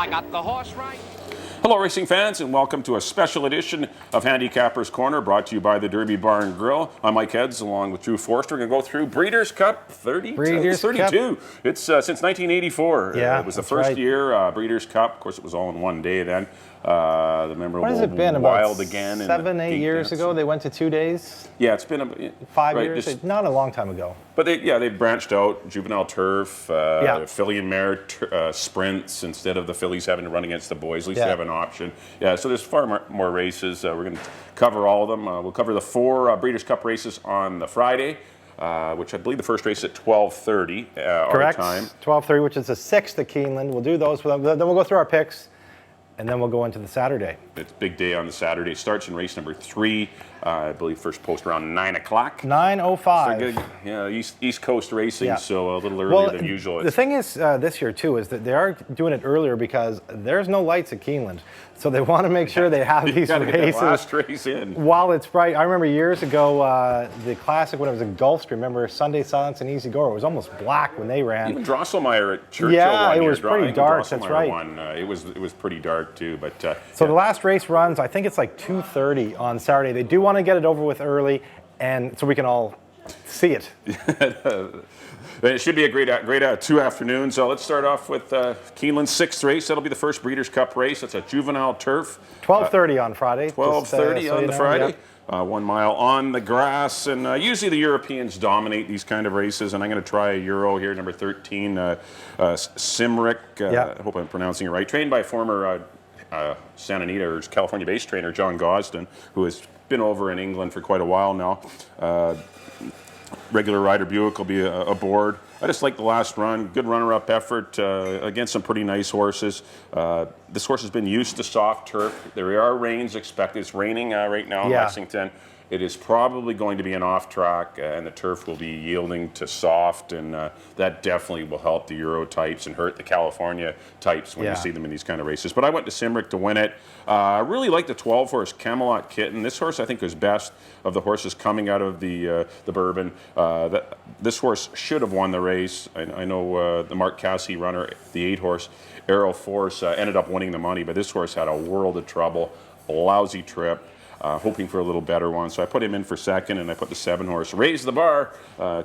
I got the horse right. Hello, racing fans, and welcome to a special edition of Handicappers Corner, brought to you by the Derby Bar and Grill. I'm Mike Heads, along with Drew Forster. We're going to go through Breeders' Cup 32. Breeders' 32. Cup. It's since 1984. Yeah, it was the first year Breeders' Cup. Of course, it was all in one day then. The memorable what has it been, Wild about Again. 7-8 years ago? They went to 2 days? Yeah, it's been 5 years? Not a long time ago. But they branched out, juvenile turf, filly and mare sprints, instead of the fillies having to run against the boys. At least they have an option. Yeah, so there's far more races. We're going to cover all of them. We'll cover the 4 Breeders' Cup races on the Friday, which I believe the first race at 12:30 our time. 12:30, which is the 6th at Keeneland. We'll do those. Then we'll go through our picks, and then we'll go into the Saturday. It's a big day on the Saturday. It starts in race number 3. I believe first post around 9 o'clock. 9:05. So yeah, East Coast racing, so a little earlier than usual. The thing is, this year too, is that they are doing it earlier because there's no lights at Keeneland. So they want to make sure they have these races last race in while it's bright. I remember years ago, the Classic, when it was in Gulfstream, remember Sunday Silence and Easy Go, it was almost black when they ran. Even Drosselmeyer at Churchill it was pretty dark, that's right. It was pretty dark too. But so the last race runs, I think it's like 2:30 on Saturday. They do want to get it over with early, and so we can all see it. It should be a great 2 afternoons. So let's start off with Keeneland's 6th race. That'll be the first Breeders' Cup race. It's a juvenile turf. 12:30 on Friday. 12:30 on the Friday. 1 mile on the grass, and usually the Europeans dominate these kind of races, and I'm going to try a Euro here, number 13, Simric. I hope I'm pronouncing it right. Trained by former Santa Anita, or California-based trainer John Gosden, who has been over in England for quite a while now. Regular rider Buick will be aboard. I just like the last run. Good runner-up effort against some pretty nice horses. This horse has been used to soft turf. There are rains expected. It's raining right now in Lexington. It is probably going to be an off-track, and the turf will be yielding to soft, and that definitely will help the Euro types and hurt the California types when you see them in these kind of races. But I went to Simric to win it. I really like the 12-horse Camelot Kitten. This horse, I think, is best of the horses coming out of the Bourbon. This horse should have won the race. I know the Mark Cassidy runner, the 8-horse Aero Force, ended up winning the money, but this horse had a world of trouble, a lousy trip. Hoping for a little better one. So I put him in for second, and I put the 7-horse Raise the Bar,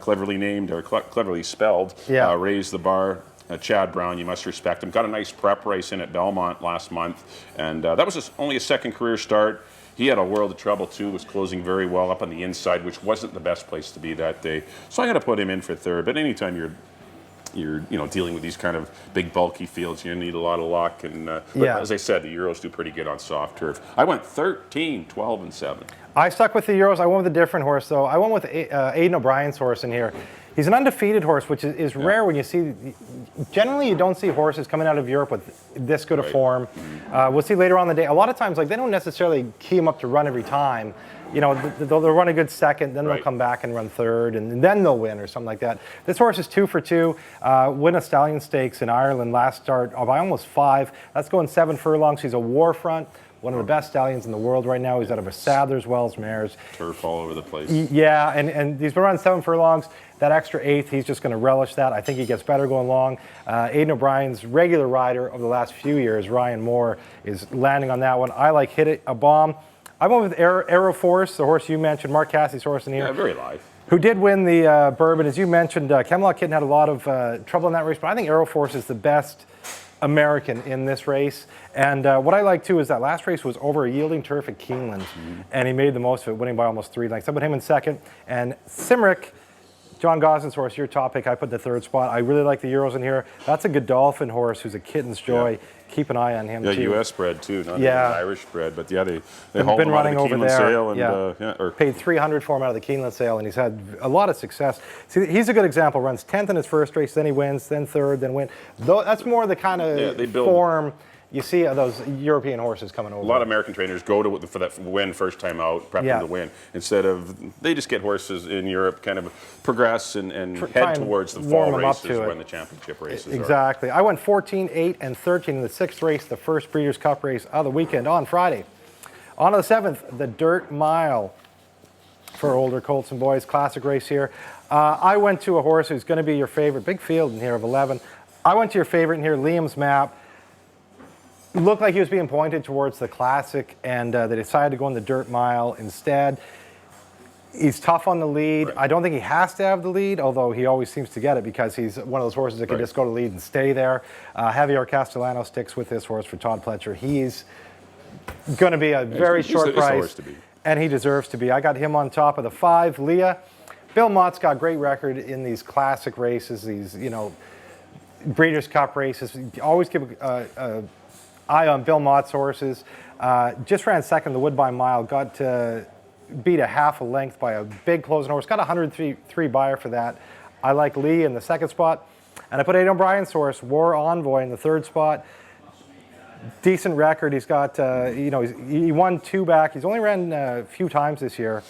cleverly named, or cleverly spelled, Raise the Bar. Chad Brown, you must respect him. Got a nice prep race in at Belmont last month, and that was only a second career start. He had a world of trouble too, was closing very well up on the inside, which wasn't the best place to be that day. So I'm going to put him in for third, but anytime you're dealing with these kind of big bulky fields, you need a lot of luck, and as I said, the Euros do pretty good on soft turf. I went 13, 12, and 7. I stuck with the Euros. I went with a different horse though. I went with Aidan O'Brien's horse in here. He's an undefeated horse, which is rare when you see. Generally, you don't see horses coming out of Europe with this good a form. We'll see later on in the day. A lot of times, like, they don't necessarily key him up to run every time. You know, they'll run a good second, then they'll come back and run third, and then they'll win or something like that. This horse is 2 for 2. Win a Stallion Stakes in Ireland last start by almost 5. That's going 7 furlongs. He's a war front. One of the best stallions in the world right now. He's out of a Sadler's Wells mares. Turf all over the place. Yeah, and he's been running 7 furlongs. That extra 8th, he's just going to relish that. I think he gets better going long. Aidan O'Brien's regular rider over the last few years, Ryan Moore, is landing on that one. I like Hit It, a bomb. I went with Aero Force, the horse you mentioned, Mark Cassidy's horse in here. Yeah, very live. Who did win the Bourbon. As you mentioned, Camelot Kitten had a lot of trouble in that race, but I think Aero Force is the best American in this race. And what I like too is that last race was over a yielding turf at Keeneland, and he made the most of it, winning by almost 3 lengths. I put him in second, and Simric, John Gosden's horse, your top pick, I put the 3rd spot. I really like the Euros in here. That's a Godolphin horse who's a kitten's joy. Yeah. Keep an eye on him, too. U.S. bred, too, not even Irish bred. But, they hauled been him running out of the over Keeneland there. sale. And, paid $300 for him out of the Keeneland sale, and he's had a lot of success. See, he's a good example. Runs 10th in his first race, then he wins, then 3rd, then win. That's more the kind of form you see those European horses coming over. A lot of American trainers go for that win first time out, prep them to win. Instead of, they just get horses in Europe, kind of progress and head towards the fall races when the championship races Exactly. I went 14, 8, and 13 in the 6th race, the first Breeders' Cup race of the weekend on Friday. On to the 7th, the Dirt Mile for older colts and boys, classic race here. I went to a horse who's going to be your favorite, big field in here of 11. I went to your favorite in here, Liam's Map. looked like he was being pointed towards the Classic, and they decided to go in the dirt mile instead. He's tough on the lead. Right. I don't think he has to have the lead, although he always seems to get it because he's one of those horses that can just go to lead and stay there. Javier Castellano sticks with this horse for Todd Pletcher. He's going to be a very short he's the price, horse to be. and he deserves to be. I got him on top of the 5. Leah, Bill Mott's got a great record in these classic races, these, Breeders' Cup races. Always keep an eye on Bill Mott's horses. Just ran second the Woodbine Mile, got beat a half a length by a big closing horse. Got a 103 buyer for that. I like Lee in the second spot. And I put Aidan O'Brien's horse, War Envoy, in the third spot. Decent record. He's got, he won 2 back. He's only ran a few times this year.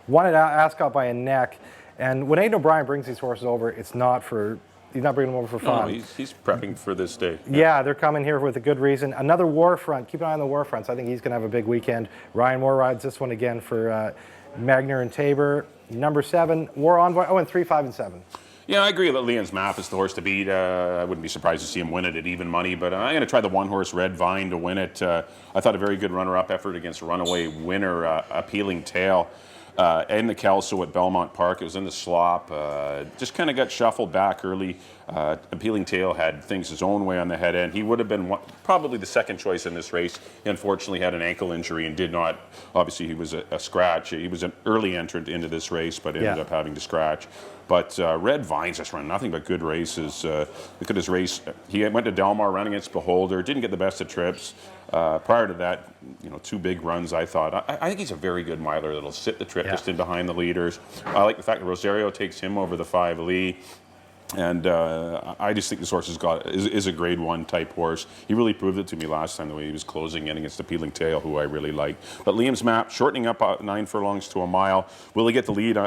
Won at Ascot by a neck. And when Aidan O'Brien brings these horses over, it's not for, he's not bringing them over for fun. No, he's prepping for this day. Yeah, they're coming here with a good reason. Another Warfront. Keep an eye on the Warfronts. I think he's going to have a big weekend. Ryan Moore rides this one again for Magner and Tabor. Number 7, War Envoy. Oh, and 3, 5, and 7. Yeah, I agree that Leon's Map is the horse to beat. I wouldn't be surprised to see him win it at even money, but I'm going to try the 1-horse Red Vine to win it. I thought a very good runner-up effort against a runaway winner, Appealing Tail. And the Kelso at Belmont Park. It was in the slop. Just kind of got shuffled back early. Appealing Tail had things his own way on the head end. He would have been probably the second choice in this race. He unfortunately had an ankle injury and did not. Obviously, he was a scratch. He was an early entrant into this race, but ended up having to scratch. But Red Vines just run nothing but good races. Look at his race. He went to Del Mar, ran against Beholder, didn't get the best of trips. Prior to that, 2 big runs, I thought. I think he's a very good miler that'll sit the trip just in behind the leaders. I like the fact that Rosario takes him over the 5 Lee. And I just think this horse is a grade 1 type horse. He really proved it to me last time, the way he was closing in against Appealing Tail, who I really like. But Liam's Map, shortening up 9 furlongs to a mile. Will he get the lead?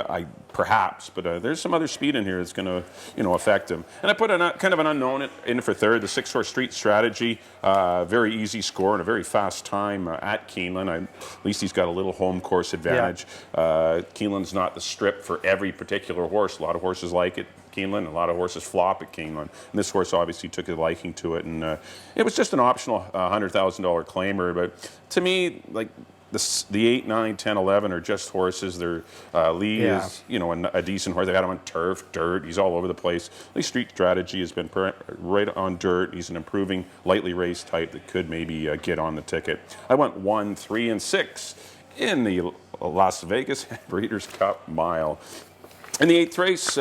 Perhaps, but there's some other speed in here that's going to affect him. And I put kind of an unknown in for third, the 6-horse Street Strategy. Very easy score and a very fast time at Keeneland. At least he's got a little home course advantage. Keeneland's not the strip for every particular horse. A lot of horses like it. Keeneland. A lot of horses flop at Keeneland. And this horse obviously took a liking to it. And it was just an optional $100,000 claimer. But to me, like the 8, 9, 10, 11 are just horses. They're Lee is, a decent horse. They got him on turf, dirt. He's all over the place. Lee Street Strategy has been right on dirt. He's an improving, lightly raced type that could maybe get on the ticket. I went 1, 3, and 6 in the Las Vegas Breeders' Cup Mile. In the 8th race,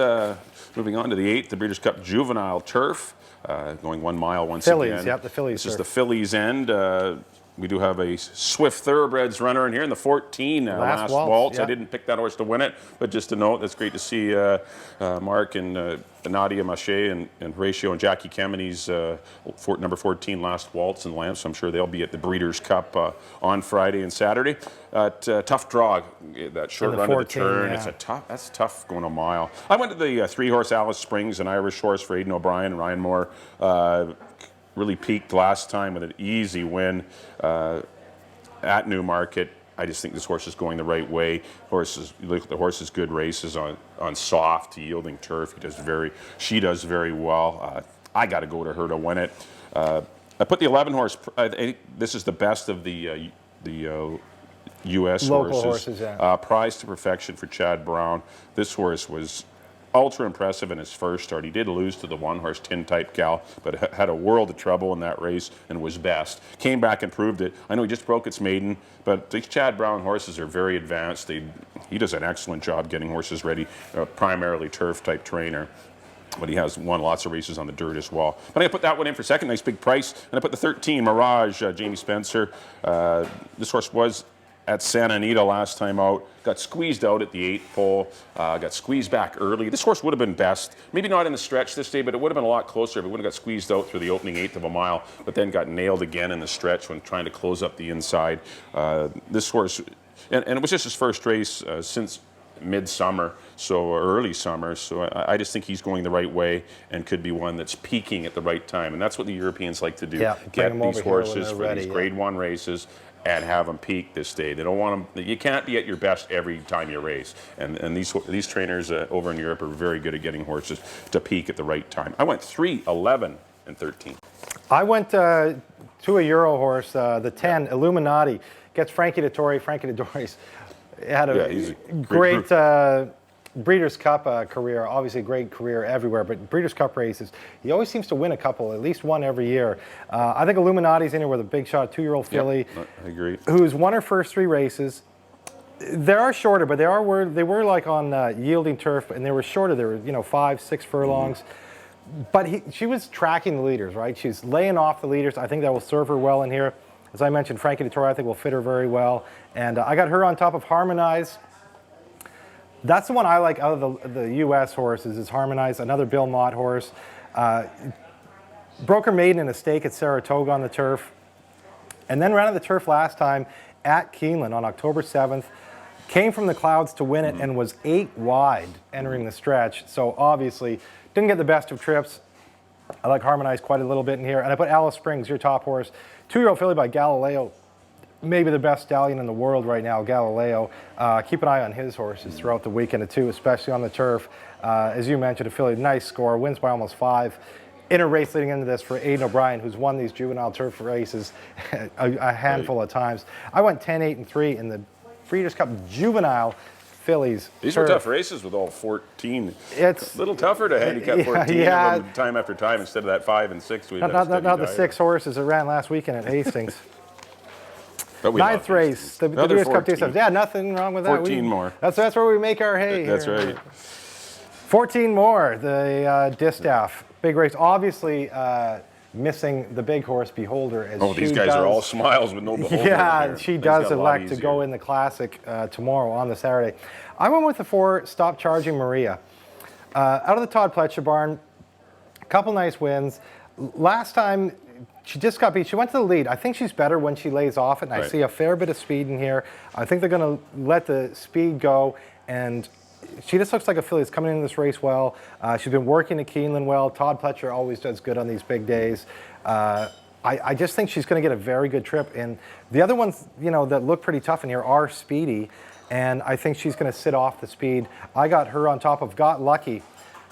moving on to the 8th, the Breeders' Cup Juvenile Turf, going 1 mile once again. Yep, the Phillies. This is the Phillies end. We do have a Swift Thoroughbreds runner in here in the 14 last waltz. Yep. I didn't pick that horse to win it, but just a note, that's great to see Mark and Nadia Mache and Horatio and Jackie Kemmeny's number 14 last waltz and lamps. I'm sure they'll be at the Breeders' Cup on Friday and Saturday. Tough draw, that short run 14, to the turn. Yeah. That's tough going a mile. I went to the 3-horse Alice Springs, an Irish horse for Aidan O'Brien and Ryan Moore. Really peaked last time with an easy win at Newmarket. I just think this horse is going the right way. Look at the horse's good races on soft, yielding turf. She does very well. I got to go to her to win it. I put the 11-horse. I think this is the best of the U.S. Local horses. yeah. Prize to Perfection for Chad Brown. This horse was ultra impressive in his first start. He did lose to the 1-horse Tin Type Gal, but had a world of trouble in that race and was best. Came back and proved it. I know he just broke its maiden, but these Chad Brown horses are very advanced. He does an excellent job getting horses ready, primarily turf-type trainer. But he has won lots of races on the dirt as well. But I put that one in for second, nice big price. And I put the 13, Mirage, Jamie Spencer. This horse was at Santa Anita last time out, got squeezed out at the 8th pole, got squeezed back early. This horse would have been best, maybe not in the stretch this day, but it would have been a lot closer if it would have got squeezed out through the opening 1/8 of a mile, but then got nailed again in the stretch when trying to close up the inside. This horse, and it was just his first race since midsummer, or early summer, so I just think he's going the right way and could be one that's peaking at the right time, and that's what the Europeans like to do. Get these horses for these grade 1 races and have them peak this day. They don't want them. You can't be at your best every time you race, and these trainers over in Europe are very good at getting horses to peak at the right time. I went 3, 11, and 13. I went to a Euro horse, the 10, Illuminati, gets Frankie Dettori. Frankie Dettori's had he's a a great Breeders' Cup career, obviously a great career everywhere, but Breeders' Cup races, he always seems to win a couple, at least one every year. I think Illuminati's in here with a big shot, 2-year-old filly. I agree. Who's won her first 3 races. They are shorter, but they were like on yielding turf, and they were shorter. They were 5, 6 furlongs. But she was tracking the leaders, right? She's laying off the leaders. I think that will serve her well in here. As I mentioned, Frankie Dettori, I think, will fit her very well. And I got her on top of Harmonize. That's the one I like out of the U.S. horses, is Harmonize, another Bill Mott horse. Broke her maiden in a stake at Saratoga on the turf. And then ran on the turf last time at Keeneland on October 7th. Came from the clouds to win it and was 8 wide entering the stretch. So obviously didn't get the best of trips. I like Harmonize quite a little bit in here. And I put Alice Springs, your top horse. 2-year-old filly by Galileo. Maybe the best stallion in the world right now, Galileo. Keep an eye on his horses throughout the weekend too, especially on the turf. As you mentioned, a filly, nice score, wins by almost 5. In a race leading into this for Aidan O'Brien, who's won these juvenile turf races a handful of times. I went 10, 8, and 3 in the Breeders' Cup juvenile fillies. These were tough races with all 14. It's a little tougher to handicap 14 of them time after time instead of that 5 and 6. Not the 6 horses that ran last weekend at Hastings. But we 9th race, the Breeders' Cup Day. Yeah, nothing wrong with that. 14 more. That's where we make our hay. That's right. 14 more, the Distaff. Big race. Obviously, missing the big horse Beholder. As these guys are all smiles with no Beholder. Yeah, she does elect to go in the Classic tomorrow on the Saturday. I went with the 4, Stop Charging Maria. Out of the Todd Pletcher barn, a couple nice wins. Last time, she just got beat. She went to the lead. I think she's better when she lays off it, and I see a fair bit of speed in here. I think they're going to let the speed go, and she just looks like a filly that's coming into this race well. She's been working at Keeneland well. Todd Pletcher always does good on these big days. I just think she's going to get a very good trip. And the other ones, that look pretty tough in here are speedy, and I think she's going to sit off the speed. I got her on top of Got Lucky,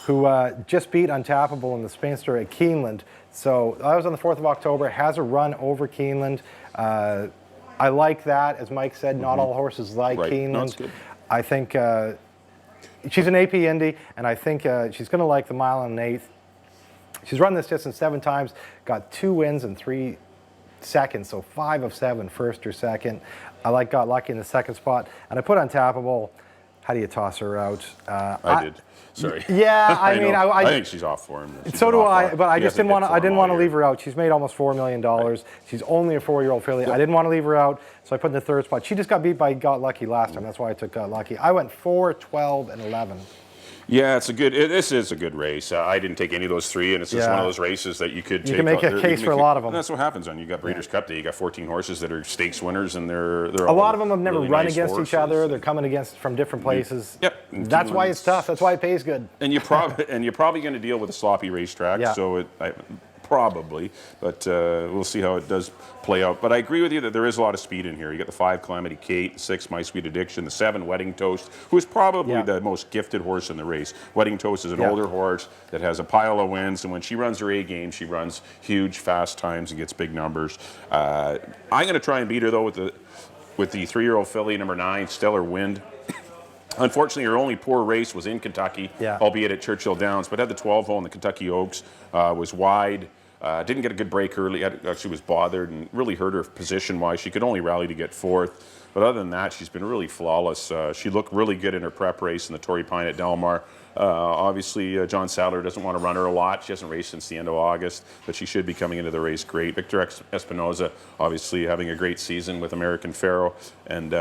who just beat Untappable in the Spinster at Keeneland. So that was on the 4th of October, has a run over Keeneland. I like that, as Mike said, not all horses like Keeneland. No, that's good. I think she's an AP Indy, and I think she's going to like the 1 1/8. She's run this distance 7 times, got 2 wins in 3 seconds, so 5 of 7, first or second. I like Got Lucky in the 2nd spot, and I put Untappable. How do you toss her out? I did. Sorry. Yeah, I mean, I think she's off for him. So do I, but I just didn't want to. I didn't want to leave her out. She's made almost $4 million. She's only a 4-year-old filly. I didn't want to leave her out, so I put in the 3rd spot. She just got beat by Got Lucky last time. That's why I took Got Lucky. I went 4, 12, and 11. Yeah, this is a good race. I didn't take any of those 3, and it's just one of those races that you could take. You can make a case for a lot of them. And that's what happens when you got Breeders' Cup Day. You got 14 horses that are stakes winners, and they're a lot of them have never really run nice against horses. each other. They're coming against from different places. Yep. That's why it's tough. That's why it pays good. And you're probably going to deal with a sloppy racetrack. Yeah. So probably, but we'll see how it does play out. But I agree with you that there is a lot of speed in here. You got the 5, Calamity Kate, the 6, My Sweet Addiction, the 7, Wedding Toast, who is probably the most gifted horse in the race. Wedding Toast is an older horse that has a pile of wins, and when she runs her A game, she runs huge, fast times and gets big numbers. I'm going to try and beat her though with the 3-year-old filly, number 9, Stellar Wind. Unfortunately, her only poor race was in Kentucky, albeit at Churchill Downs, but had the 12-hole in the Kentucky Oaks, was wide. Didn't get a good break early. Actually was bothered and really hurt her position-wise. She could only rally to get 4th. But other than that, she's been really flawless. She looked really good in her prep race in the Torrey Pine at Del Mar. Obviously, John Sadler doesn't want to run her a lot. She hasn't raced since the end of August, but she should be coming into the race great. Victor Espinoza, obviously having a great season with American Pharoah. And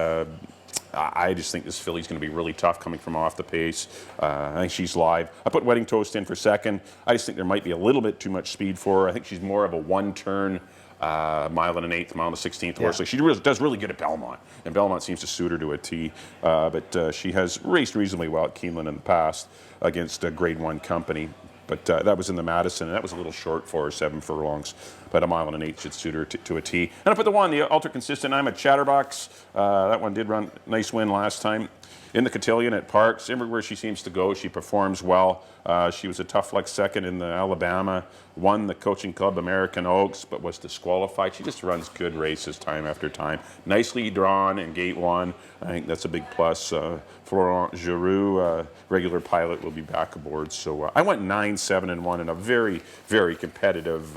I just think this filly's going to be really tough coming from off the pace. I think she's live. I put Wedding Toast in for 2nd. I just think there might be a little bit too much speed for her. I think she's more of a 1-turn, 1 1/8, 1 16th horse. Like she does really good at Belmont, and Belmont seems to suit her to a T. But she has raced reasonably well at Keeneland in the past against a Grade 1 company. But that was in the Madison, and that was a little short for her, 7 furlongs. But 1 1/8 should suit her to a T. And I put the Ultra Consistent. I'm a Chatterbox. That one did run nice win last time. in the cotillion at Parks. Everywhere she seems to go, she performs well. She was a tough luck second in the Alabama, won the Coaching Club American Oaks, but was disqualified. She just runs good races time after time. Nicely drawn in gate 1. I think that's a big plus. Florent Giroux, regular pilot, will be back aboard. So I went 9-7-1 in a very, very competitive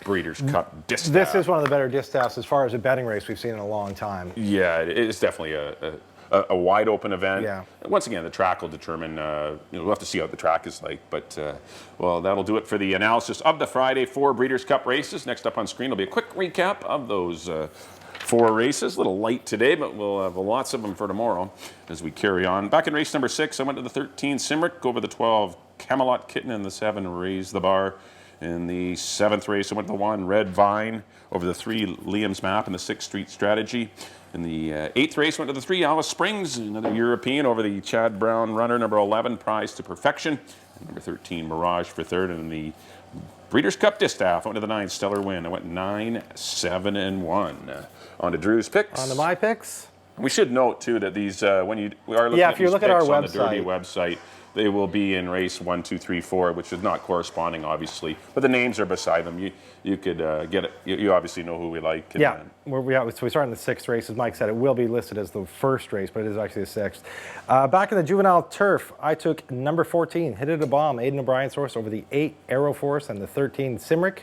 Breeders' Cup distaff. This is one of the better distaffs as far as a betting race we've seen in a long time. Yeah, it's definitely a wide open event. Yeah. Once again, the track will determine, we'll have to see what the track is like, but well, that'll do it for the analysis of the Friday 4 Breeders' Cup races. Next up on screen will be a quick recap of those 4 races. A little light today, but we'll have lots of them for tomorrow as we carry on. Back in race number 6, I went to the 13 Simric, over the 12 Camelot Kitten, and the 7 Raise the Bar. In the 7th race, I went to the 1 Red Vine, over the 3 Liam's Map, and the 6 Street Strategy. In the 8th race, went to the 3 Alice Springs, another European, over the Chad Brown Runner, number 11 Prize to Perfection, and number 13 Mirage for 3rd. And in the Breeders' Cup Distaff, I went to the 9 Stellar Win. I went 9-7-1. On to Drew's picks. On to my picks. We should note too that these, when we are looking Yeah, at if you these look at our picks on the website. Derby website, they will be in race 1, 2, 3, 4, which is not corresponding, obviously, but the names are beside them. You could get it. You obviously know who we like. And, Yeah, so we start in the 6th race. As Mike said, it will be listed as the first race, but it is actually the 6th. Back in the juvenile turf, I took number 14, Hit It a Bomb, Aidan O'Brien's horse, over the 8 Aero Force and the 13 Simric.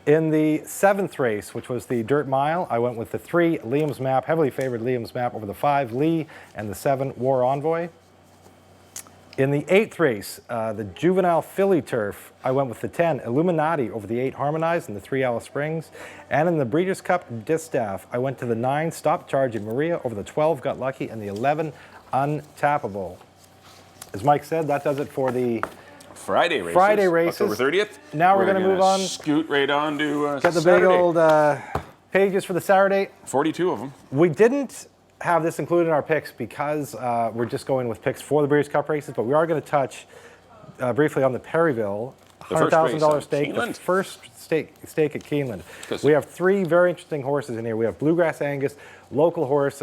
In the 7th race, which was the Dirt Mile, I went with the 3 Liam's Map, heavily favored Liam's Map, over the 5 Lee and the 7 War Envoy. In the 8th race, the juvenile filly turf, I went with the 10 Illuminati, over the 8 Harmonize and the 3 Alice Springs. And in the Breeders' Cup Distaff, I went to the 9 Stop Charging Maria, over the 12 Got Lucky and the 11 Untappable. As Mike said, that does it for the Friday races. October 30th. Now we're going to move on. Scoot right on to Got the Saturday. big old pages for the Saturday. 42 of them. We didn't have this included in our picks because we're just going with picks for the Breeders' Cup races, but we are going to touch briefly on the Perryville $100,000 stake, the first stake at Keeneland. We have 3 very interesting horses in here. We have Bluegrass Angus, local horse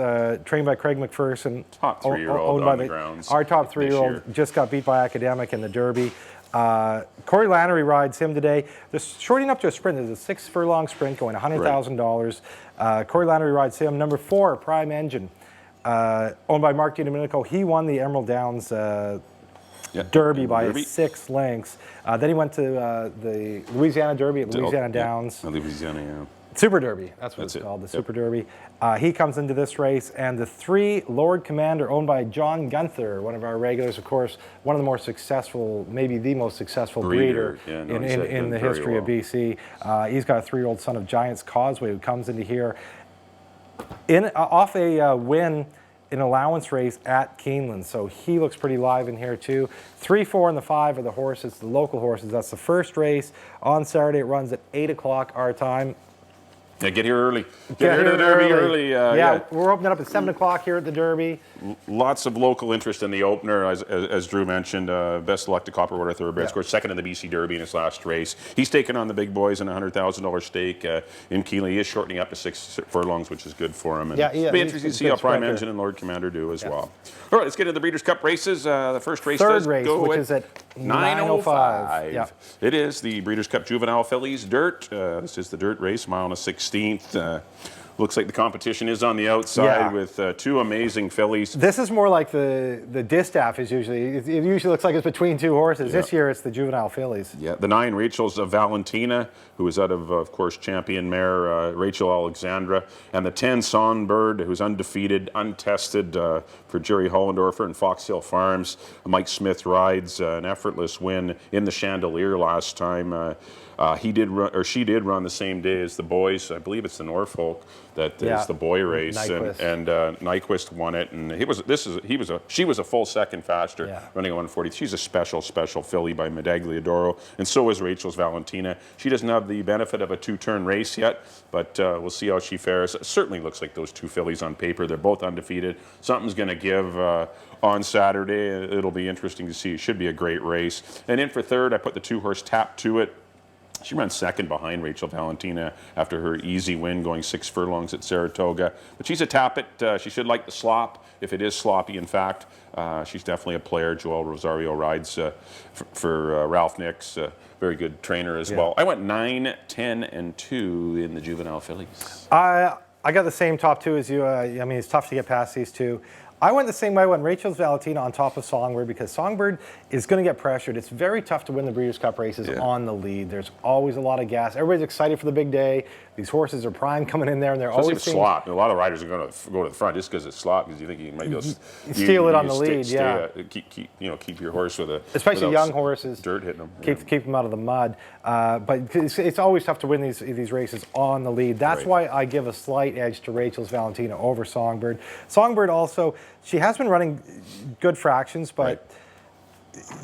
trained by Craig McPherson. Top 3-year-old on the grounds. Our top 3-year-old just got beat by Academic in the Derby. Corey Lannery rides him today. They're shorting up to a sprint. There's a 6 furlong sprint going $100,000. Corey Lannery rides him. Number 4, Prime Engine, owned by Mark DiDomenico. He won the Emerald Downs Derby by 6 lengths. Then he went to the Louisiana Derby at Louisiana Downs. Louisiana, yeah. Super Derby, that's what it's called, the Super Derby. He comes into this race, and the 3 Lord Commander, owned by John Gunther, one of our regulars, of course, one of the more successful, maybe the most successful breeder in the history of BC. He's got a 3-year-old son of Giants Causeway who comes into here off a win in allowance race at Keeneland, so he looks pretty live in here too. 3, 4, and the 5 are the horses, the local horses. That's the first race on Saturday. It runs at 8 o'clock our time. Yeah, get here early. Get here to the Derby early. Yeah, we're opening up at 7 o'clock here at the Derby. Lots of local interest in the opener, as Drew mentioned. Best luck to Copperwater Thoroughbred. Scored 2nd in the BC Derby in his last race. He's taken on the big boys in a $100,000 stake in Keeley. He is shortening up to 6 furlongs, which is good for him. And it'll be interesting to see how Prime Engine and Lord Commander do as well. All right, let's get into the Breeders' Cup races. The first race Third race, which is at 9:05. Yeah. It is the Breeders' Cup Juvenile Fillies Dirt. This is the dirt race, mile and a 16th. Looks like the competition is on the outside with 2 amazing fillies. This is more like the distaff is usually. It usually looks like it's between 2 horses. Yeah. This year it's the juvenile fillies. Yeah, the 9 Rachel's Valentina, who is out of course, champion mare Rachel Alexandra, and the 10 Songbird, who's undefeated, untested for Jerry Hollendorfer and Fox Hill Farms. Mike Smith rides an effortless win in the Chandelier last time. She did run the same day as the boys. I believe it's the Norfolk that is the boy race, Nyquist. and Nyquist won it. And she was a full second faster, running at 140. She's a special filly by Medagliadoro, and so is Rachel's Valentina. She doesn't have the benefit of a 2-turn race yet, but we'll see how she fares. It certainly looks like those 2 fillies on paper. They're both undefeated. Something's going to give on Saturday. It'll be interesting to see. It should be a great race. And in for 3rd, I put the 2 horse Tap to It. She ran second behind Rachel Valentina after her easy win going 6 furlongs at Saratoga. But she's a tappet. She should like the slop, if it is sloppy, in fact. She's definitely a player. Joel Rosario rides for Ralph Nix. Very good trainer as well. I went 9, 10, and 2 in the juvenile fillies. I got the same top two as you. I mean, it's tough to get past these two. I went the same way. I went Rachel's Valentina on top of Songbird because Songbird is going to get pressured. It's very tough to win the Breeders' Cup races on the lead. There's always a lot of gas. Everybody's excited for the big day. These horses are prime coming in there, and they're always slop. A lot of riders are going to go to the front just because it's slop, because you think you might be able to steal it on the lead. Keep your horse with a especially young horses. Dirt hitting them. Keep them out of the mud. But it's always tough to win these races on the lead. That's why I give a slight edge to Rachel's Valentina over Songbird. Songbird also, she has been running good fractions, but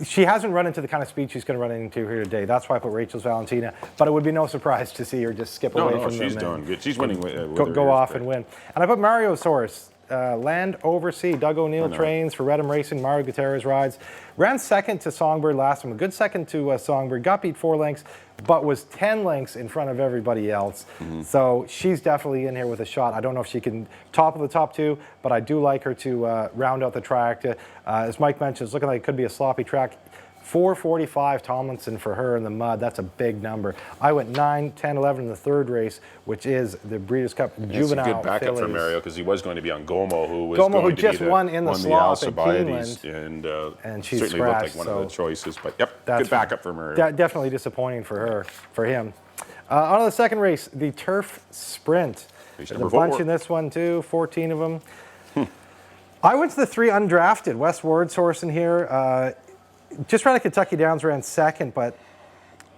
she hasn't run into the kind of speed she's going to run into here today. That's why I put Rachel's Valentina. But it would be no surprise to see her just skip away from them. She's doing good. She's winning with go off and win. And I put Mario's horse, Land Oversea. Doug O'Neill trains for Redham Racing. Mario Gutierrez rides. Ran second to Songbird last time. A good second to Songbird. Got beat 4 lengths, but was 10 lengths in front of everybody else. So she's definitely in here with a shot. I don't know if she can top of the top two, but I do like her to round out the track. As Mike mentioned, it's looking like it could be a sloppy track. 4:45 Tomlinson for her in the mud. That's a big number. I went 9, 10, 11 in the third race, which is the Breeders' Cup Juvenile It's a good backup fillies. for Mario, because he was going to be on Gomo, who just won in the slop at Alcibiades, Keeneland, and she's certainly scratched, looked like one of the choices. But that's good backup for Mario. Definitely disappointing for him. On to the second race, the Turf Sprint. There's a bunch in this one too, 14 of them. I went to the 3 undrafted. Wes Ward's horse in here. Just ran a Kentucky Downs, ran second, but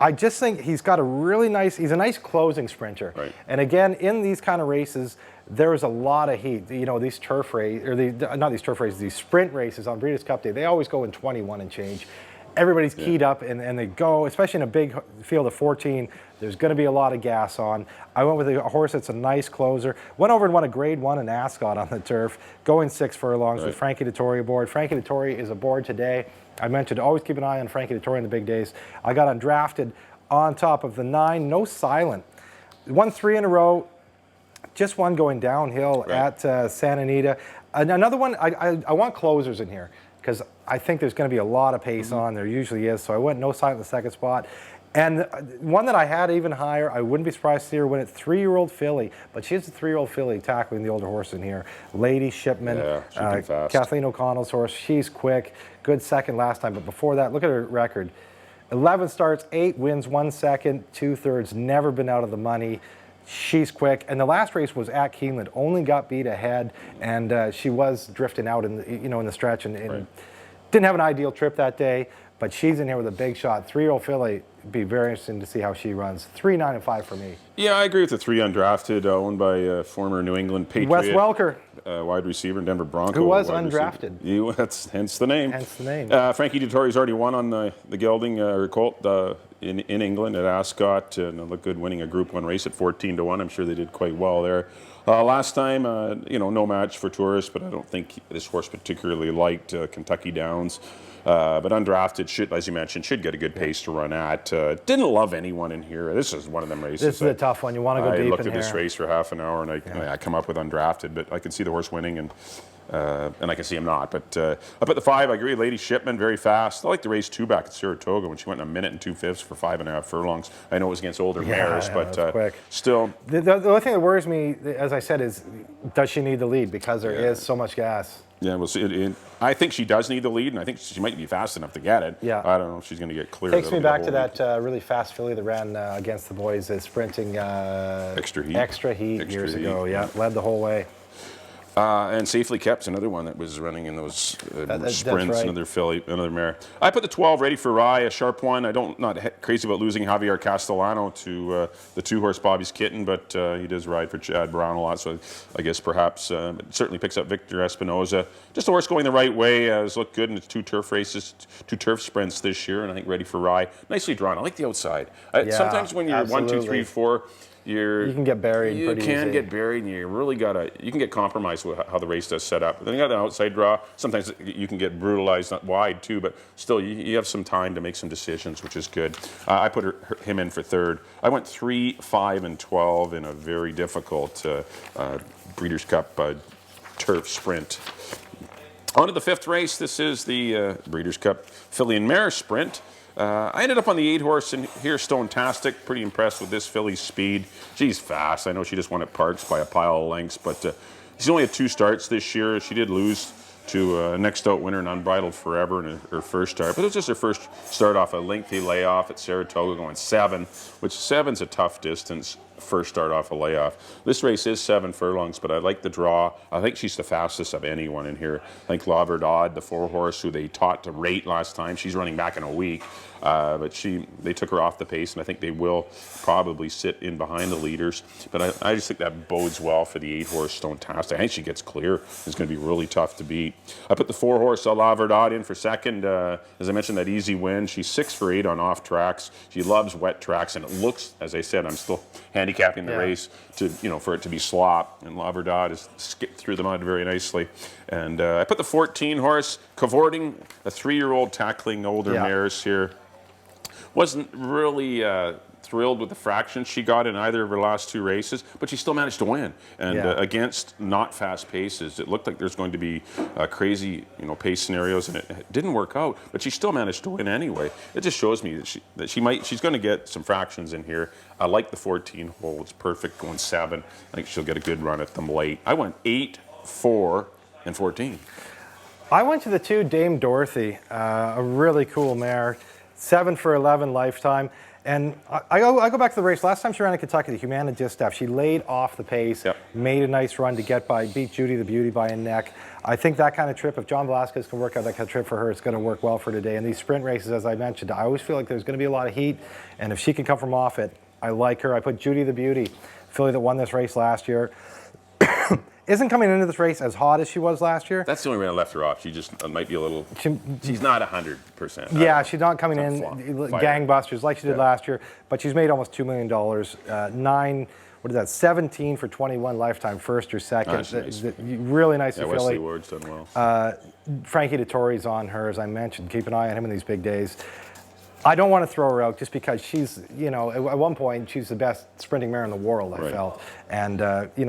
I just think he's got he's a nice closing sprinter. Right. And again, in these kind of races, there's a lot of heat. You know, these turf races, or not these turf races, these sprint races on Breeders' Cup Day, they always go in 21 and change. Everybody's keyed up and they go, especially in a big field of 14, there's going to be a lot of gas on. I went with a horse that's a nice closer. Went over and won a Grade 1 in Ascot on the turf, going 6 furlongs with Frankie Dettori aboard. Frankie Dettori is aboard today. I mentioned always keep an eye on Frankie Dettori in the big days. I got undrafted on top of the 9, no silent. Won 3 in a row, just one going downhill at Santa Anita. Another one, I want closers in here because I think there's going to be a lot of pace on. There usually is. So I went no silent in the second spot. And one that I had even higher, I wouldn't be surprised to see her win it, 3-year-old filly. But she's a 3-year-old filly tackling the older horse in here. Lady Shipman, Kathleen O'Connell's horse. She's quick. Good second last time. But before that, look at her record. 11 starts, 8 wins, 1 second, 2/3. Never been out of the money. She's quick. And the last race was at Keeneland. Only got beat ahead. And she was drifting out in the stretch. And didn't have an ideal trip that day. But she's in here with a big shot. 3-year-old filly. Be very interesting to see how she runs. 3, 9, and 5 for me. Yeah, I agree with the 3 undrafted, owned by former New England Patriot. Wes Welker. Wide receiver in Denver Bronco. Who was undrafted. That's hence the name. Hence the name. Frankie Dettori's already won on the gelding colt in England at Ascot, and looked good winning a Group 1 race at 14-1. I'm sure they did quite well there. Last time, no match for tourists, but I don't think this horse particularly liked Kentucky Downs. But undrafted, as you mentioned, should get a good pace to run at. Didn't love anyone in here. This is one of them races. This is a tough one. You want to go deep in here. I looked at this race for half an hour, and I come up with undrafted, but I can see the horse winning, and I can see him not. But I put the 5. I agree. Lady Shipman, very fast. I like the race 2 back at Saratoga when she went in 1 minute and 2/5 for 5.5 furlongs. I know it was against older mares, but still. The only thing that worries me, as I said, is does she need the lead because there is so much gas. Yeah, we'll see. I think she does need the lead, and I think she might be fast enough to get it. Yeah. I don't know if she's going to get clear. Takes me back to that really fast filly that ran against the boys sprinting Extra Heat years ago. Yeah, led the whole way. And Safely Kept's another one that was running in those sprints. Right. Another filly, another mare. I put the 12 Ready for Rye, a sharp one. Not crazy about losing Javier Castellano to the 2-horse Bobby's Kitten, but he does ride for Chad Brown a lot, so I guess perhaps it certainly picks up Victor Espinoza. Just a horse going the right way. Has looked good in its 2 turf races, 2 turf sprints this year, and I think Ready for Rye, nicely drawn. I like the outside. Sometimes when you're 1, 2, 3, 4. you can get buried pretty You can easy. get buried, and you can get compromised with how the race does set up. Then you got an outside draw. Sometimes you can get brutalized wide too, but still you have some time to make some decisions, which is good. I put him in for third. I went 3, 5, and 12 in a very difficult Breeders' Cup turf sprint. On to the 5th race. This is the Breeders' Cup Filly and Mare Sprint. I ended up on the 8 horse in here, Stonetastic. Pretty impressed with this filly's speed. She's fast. I know she just won at Parks by a pile of lengths, but she's only had 2 starts this year. She did lose to Next Out winner and Unbridled Forever in her first start, but it was just her first start off a lengthy layoff at Saratoga, going 7, which 7's a tough distance. First start off a layoff. This race is 7 furlongs, but I like the draw. I think she's the fastest of anyone in here. I think La Verdad, the 4 horse who they taught to rate last time, she's running back in a week. But they took her off the pace, and I think they will probably sit in behind the leaders. But I just think that bodes well for the 8 horse Stonetastic. I think she gets clear. It's going to be really tough to beat. I put the 4 horse La Verdad in for second. As I mentioned, that easy win. She's 6 for 8 on off tracks. She loves wet tracks, and it looks, as I said, I'm still handicapping the race to for it to be slop. And La Verdad has skipped through the mud very nicely. And I put the 14 horse Cavorting, a 3-year-old tackling older mares here. Wasn't really thrilled with the fractions she got in either of her last 2 races, but she still managed to win. And against not fast paces, it looked like there's going to be crazy, pace scenarios, and it didn't work out. But she still managed to win anyway. It just shows me that she's going to get some fractions in here. I like the 14 hole. It's perfect going 7. I think she'll get a good run at them late. I went 8, 4, and 14. I went to the 2 Dame Dorothy, a really cool mare. 7 for 11 lifetime. And I go back to the race. Last time she ran in Kentucky, the Humana Distaff, she laid off the pace, made a nice run to beat Judy the Beauty by a neck. I think that kind of trip, if John Velasquez can work out that kind of trip for her, it's going to work well for today. And these sprint races, as I mentioned, I always feel like there's going to be a lot of heat. And if she can come from off it, I like her. I put Judy the Beauty, filly that won this race last year. Isn't coming into this race as hot as she was last year. That's the only reason I left her off. She just might be a little. She's not 100%. Yeah, she's not coming in gangbusters like she did last year, but she's made almost $2 million. 17 for 21 lifetime, first or second. Nice. Really nice filly. Wesley Ward's done well. Frankie Dettori's on her, as I mentioned. Keep an eye on him in these big days. I don't want to throw her out just because she's, at one point, she's the best sprinting mare in the world, I felt. And,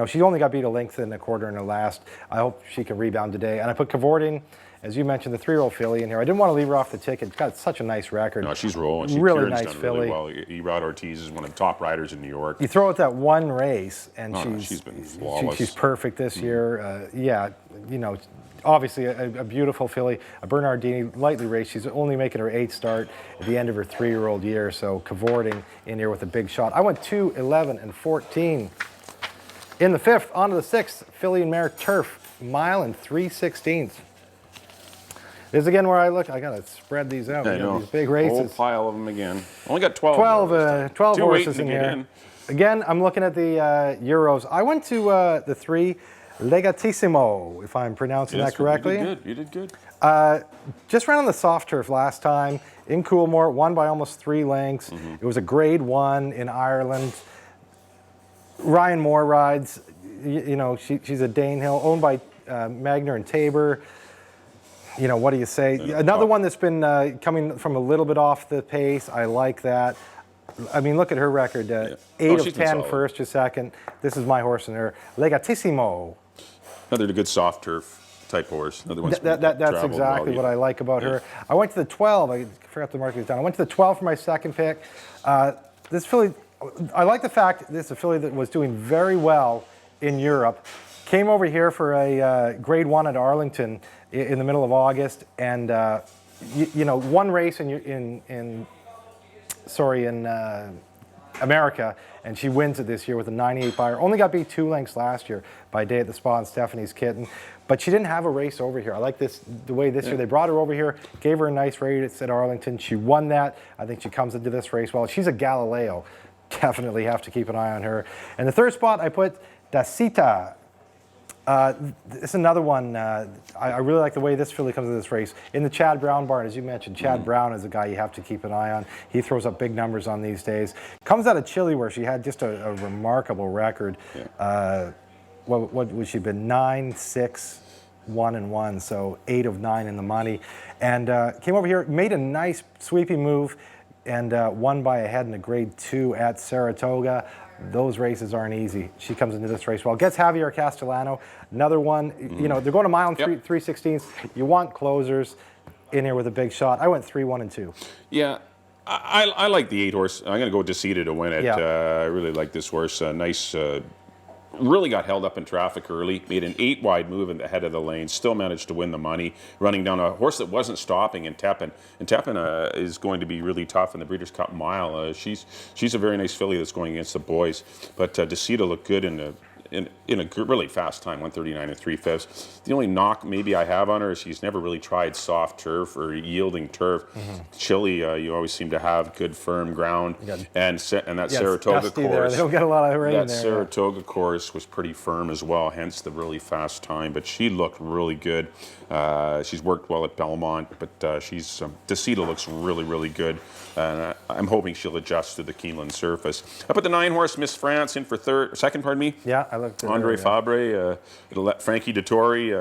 she only got beat a length and a quarter in her last. I hope she can rebound today. And I put Cavorting, as you mentioned, the 3-year-old filly in here. I didn't want to leave her off the ticket. It's got such a nice record. No, she's rolling. Really nice filly. Really well. Erod Ortiz is one of the top riders in New York. You throw out that one race, and she's been flawless. She's perfect this year. Obviously a beautiful filly, a Bernardini, lightly raced. She's only making her 8th start at the end of her 3-year-old year, so Cavorting in here with a big shot. I went 2, 11, and 14. In the 5th, on to the 6th, filly and mare turf, 1 3/16. This is again where I got to spread these out. I know. These big races. Whole pile of them again. Only got 12. 12 horses in here. Again, I'm looking at the Euros. I went to the 3 Legatissimo, if I'm pronouncing that correctly. You did good. Just ran on the soft turf last time in Coolmore, won by almost 3 lengths. It was a grade 1 in Ireland. Ryan Moore rides. She's a Danehill, owned by Magner and Tabor. What do you say? Another one that's been coming from a little bit off the pace. I like that. I mean, look at her record. 8 of 10 first or second. This is my horse in her. Legatissimo. Another good soft turf type horse. Another one that's exactly what I like about her. I went to the 12. I forgot to mark these down. I went to the 12 for my second pick. This filly, I like the fact this is a filly that was doing very well in Europe. Came over here for a grade 1 at Arlington in the middle of August, and one race in America, and she wins it this year with a 98 buyer. Only got beat 2 lengths last year by Day at the Spa and Stephanie's Kitten, but she didn't have a race over here. I like the way this year they brought her over here, gave her a nice race at Arlington. She won that. I think she comes into this race well. She's a Galileo. Definitely have to keep an eye on her. And the 3rd spot, I put Dacita. It's another one. I really like the way this filly comes to this race. In the Chad Brown barn, as you mentioned, Chad Brown is a guy you have to keep an eye on. He throws up big numbers on these days. Comes out of Chile, where she had just a remarkable record. Yeah. What would she have been? 9, 6, 1 and 1, so 8 of 9 in the money. And came over here, made a nice sweeping move, and won by a head in a grade 2 at Saratoga. Those races aren't easy. She comes into this race well. Gets Javier Castellano, another one. You know, they're going a mile and 3/16. You want closers in here with a big shot. I went 3, 1 and 2. Yeah. I like the 8 horse. I'm going to go Decida to win it. Yeah. I really like this horse. Nice. Really got held up in traffic early, made an 8 wide move in the head of the lane, still managed to win the money, running down a horse that wasn't stopping in Tepin. And Tepin is going to be really tough in the Breeders' Cup Mile. She's a very nice filly that's going against the boys. But Decida looked good in a really fast time, 1:39 and 3/5. The only knock maybe I have on her is she's never really tried soft turf or yielding turf. Chile, you always seem to have good firm ground, and that Saratoga dusty there. course. They don't get a lot of rain That there. Saratoga course was pretty firm as well, hence the really fast time. But she looked really good. She's worked well at Belmont, but Decida looks really, really good. And I'm hoping she'll adjust to the Keeneland surface. I put the 9 horse Miss France in for second. Pardon me. Yeah, I looked at Andre her, Fabre, it'll let Frankie Dettori.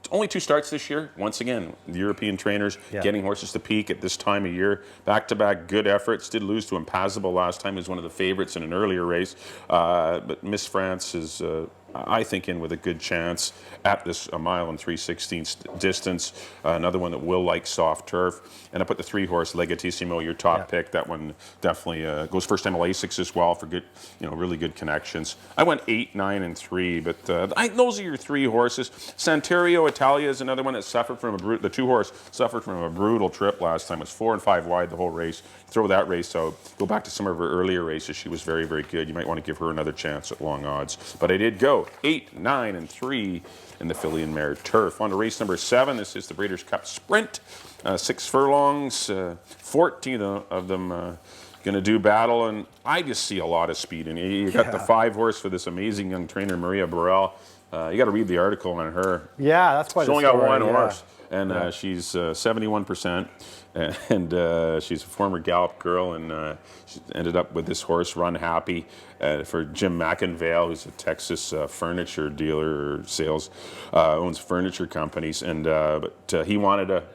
Only 2 starts this year. Once again, the European trainers getting horses to peak at this time of year. Back-to-back good efforts. Did lose to Impassable last time. He was one of the favorites in an earlier race. But Miss France is, I think, in with a good chance at this 1 mile and 3/16 distance. Another one that will like soft turf. And I put the 3 horse Legatissimo, your top pick. That one definitely goes first time Lasix as well for good, really good connections. I went 8, 9, and 3, but those are your 3 horses. Santerio Italia is another one that suffered from the 2 horse suffered from a brutal trip last time. It was 4 and 5 wide the whole race. Throw that race out. Go back to some of her earlier races. She was very, very good. You might want to give her another chance at long odds. But I did go 8, 9, and 3 in the filly and mare turf. On to race number 7. This is the Breeders' Cup Sprint. 6 furlongs, 14 of them going to do battle, and I just see a lot of speed in you. You got the 5 horse for this amazing young trainer, Maria Burrell. You got to read the article on her. Yeah, that's quite. She's only got 1 horse, and she's 71%, and she's a former Gallop girl, and she ended up with this horse, Run Happy, for Jim McInvale, who's a Texas furniture dealer or sales, owns furniture companies, and but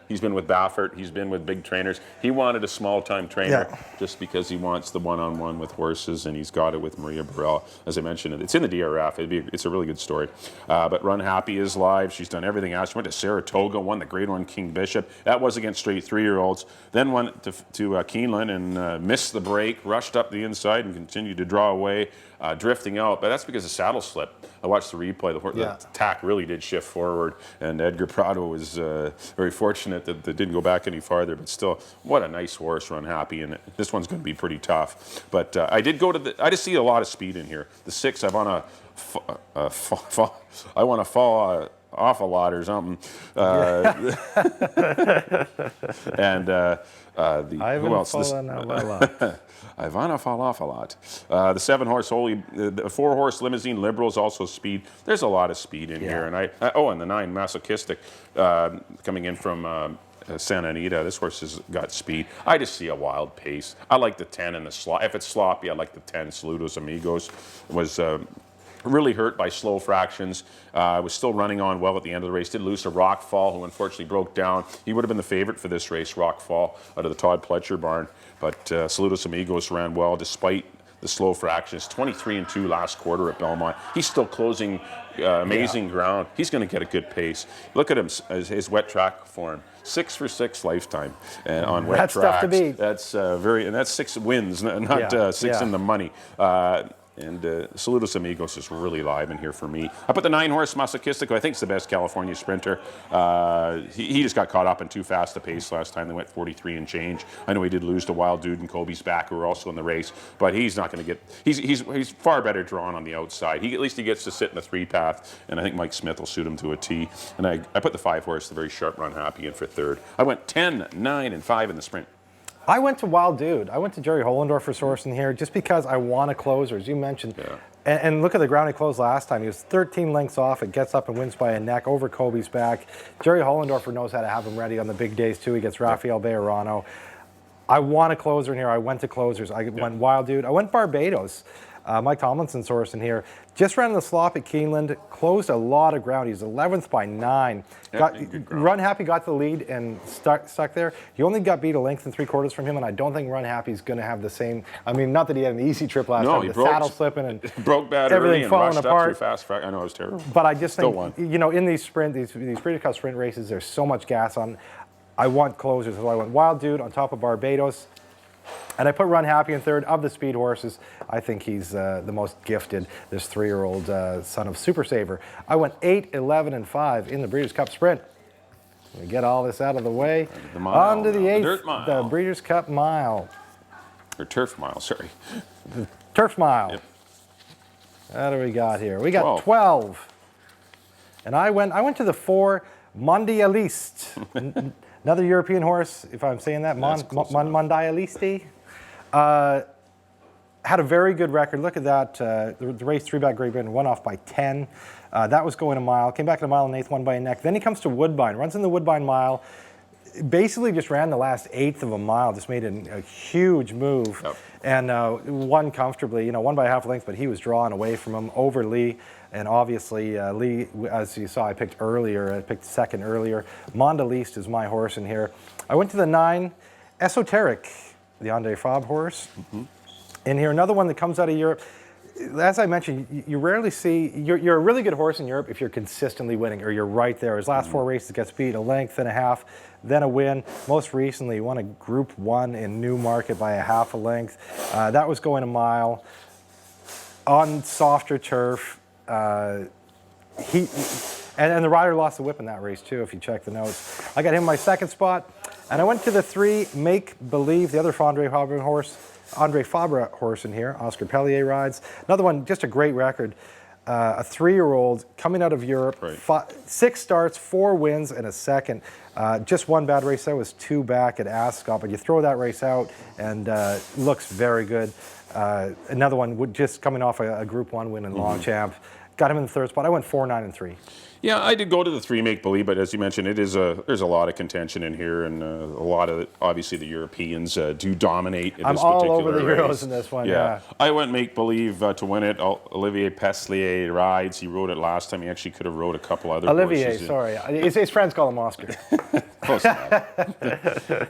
he's been with Baffert, he's been with big trainers. He wanted a small-time trainer just because he wants the one-on-one with horses, and he's got it with Maria Burrell. As I mentioned, it's in the DRF. It's a really good story. But Run Happy is live. She's done everything else. She went to Saratoga, won the Grade 1 King Bishop. That was against straight 3-year-olds. Then went to Keeneland and missed the break, rushed up the inside and continued to draw away, drifting out. But that's because the saddle slipped. I watched the replay. The tack really did shift forward, and Edgar Prado was very fortunate that they didn't go back any farther. But still, what a nice horse, Run Happy, and this one's going to be pretty tough. But I did go to I just see a lot of speed in here. The 6, I want to fall off a lot or something. And who else? I want to fall off a lot. The 7 horse the 4 horse Limousine Liberal is also speed. There's a lot of speed in here, and and the 9 Masochistic coming in from Santa Anita. This horse has got speed. I just see a wild pace. I like the 10 and the slot. If it's sloppy, I like the 10. Saludos Amigos was really hurt by slow fractions. Was still running on well at the end of the race. Did lose to Rockfall, who unfortunately broke down. He would have been the favorite for this race, Rockfall, out of the Todd Pletcher barn. But Saludos Amigos ran well despite the slow fractions. 23 and 2 last quarter at Belmont. He's still closing amazing ground. He's going to get a good pace. Look at him, his wet track form. 6 for 6 lifetime on wet tracks. That's tough to beat. That's and that's 6 wins, not 6 in the money. And Saludos Amigos is really live in here for me. I put the 9 horse Masochistic, who I think is the best California sprinter. He just got caught up in too fast a pace last time. They went 43 and change. I know he did lose to Wild Dude and Kobe's back, who were also in the race, but he's not going to get. He's far better drawn on the outside. At least he gets to sit in the 3 path, and I think Mike Smith will suit him to a T. And I put the 5 horse, the very sharp Run Happy, in for 3rd. I went 10, 9, and 5 in the sprint. I went to Wild Dude. I went to Jerry Hollendorfer's horse in here just because I want a closer. As you mentioned, And look at the ground he closed last time. He was 13 lengths off. It gets up and wins by a neck over Kobe's back. Jerry Hollendorfer knows how to have him ready on the big days, too. He gets Rafael Bejarano. I want a closer in here. I went to closers. I went Wild Dude. I went Barbados. Mike Tomlinson's horse in here. Just ran the slop at Keeneland. Closed a lot of ground. He's 11th by 9. Run Happy got the lead and stuck there. He only got beat a length and 3/4 from him, and I don't think Run Happy's going to have the same. I mean, not that he had an easy trip last time. The saddle slipping and broke bad everything early falling and apart. Up too fast. I know it was terrible. But I just Still think, won. in these Breeders' Cup sprint races, there's so much gas on. I want closers, so I went Wild Dude on top of Barbados. And I put Run Happy in third. Of the speed horses, I think he's the most gifted, this 3-year-old son of Super Saver. I went 8, 11, and 5 in the Breeders' Cup Sprint. We get all this out of the way. On to the 8th, the Breeders' Cup Mile. Or Turf Mile, sorry. The Turf Mile. Yep. What do we got here? We got 12. And I went to the 4, Mondialiste. Another European horse, if I'm saying that, Mondialiste. Had a very good record. Look at that. The race 3-back Great Britain went off by 10. That was going a mile. Came back in a mile and 8th, won by a neck. Then he comes to Woodbine. Runs in the Woodbine Mile. Basically just ran the last 1/8 of a mile. Just made a huge move. Yep. And won comfortably. Won by half a length, but he was drawn away from him over Lee. And obviously, Lee, as you saw, I picked second earlier. Mondialiste is my horse in here. I went to the 9, Esoteric, the Andre Fabre horse. In here, another one that comes out of Europe. As I mentioned, you rarely see, you're a really good horse in Europe if you're consistently winning, or you're right there. His last 4 races gets beat a length and a half, then a win. Most recently, he won a Group 1 in Newmarket by a half a length. That was going a mile on softer turf. And the rider lost the whip in that race too, if you check the notes. I got him in my second spot, and I went to the 3, Make Believe, the other Andre Fabre horse in here. Oscar Pellier rides. Another one, just a great record. A 3-year-old coming out of Europe, 6 starts, 4 wins, and a second. Just one bad race. That was 2 back at Ascot, but you throw that race out and looks very good. Another one just coming off a Group 1 win in Longchamp. Got him in the third spot. I went 4, 9, and 3. Yeah, I did go to the 3 Make Believe, but as you mentioned, there's a lot of contention in here, and a lot of obviously the Europeans do dominate in this particular race. I'm all over the Euros in this one. Yeah. I went Make Believe to win it. Olivier Peslier rides. He rode it last time. He actually could have rode a couple other horses. Sorry, his friends call him Oscar. Close enough.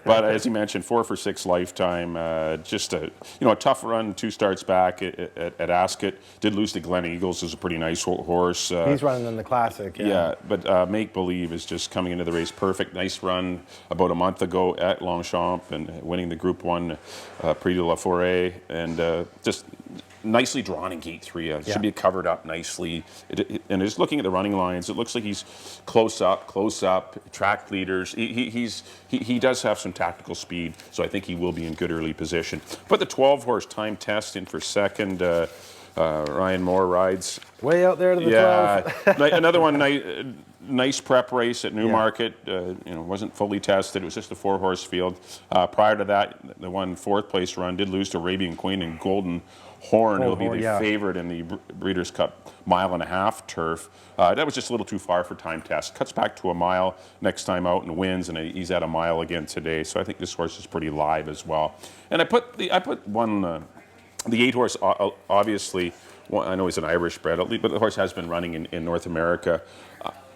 But as you mentioned, 4 for 6 lifetime. Just a tough run. 2 starts back at Ascot. Did lose to Glen Eagles. Who's a pretty nice horse. He's running in the Classic. Yeah, but Make Believe is just coming into the race perfect. Nice run about a month ago at Longchamp and winning the Group 1 Prix de la Forêt, and just nicely drawn in Gate 3. Should be covered up nicely. And just looking at the running lines, it looks like he's close up, track leaders. He does have some tactical speed, so I think he will be in good early position. Put the 12-horse time test in for second. Ryan Moore rides. Way out there to the 12. Another one, nice prep race at Newmarket. Wasn't fully tested. It was just a 4-horse field. Prior to that, the one 4th place run did lose to Arabian Queen and Golden Horn. He'll be the favorite in the Breeders' Cup 1.5 mile turf. That was just a little too far for time test. Cuts back to a mile next time out and wins, and he's at a mile again today. So I think this horse is pretty live as well. And I put one. The 8-horse, obviously, I know he's an Irish bred, but the horse has been running in North America.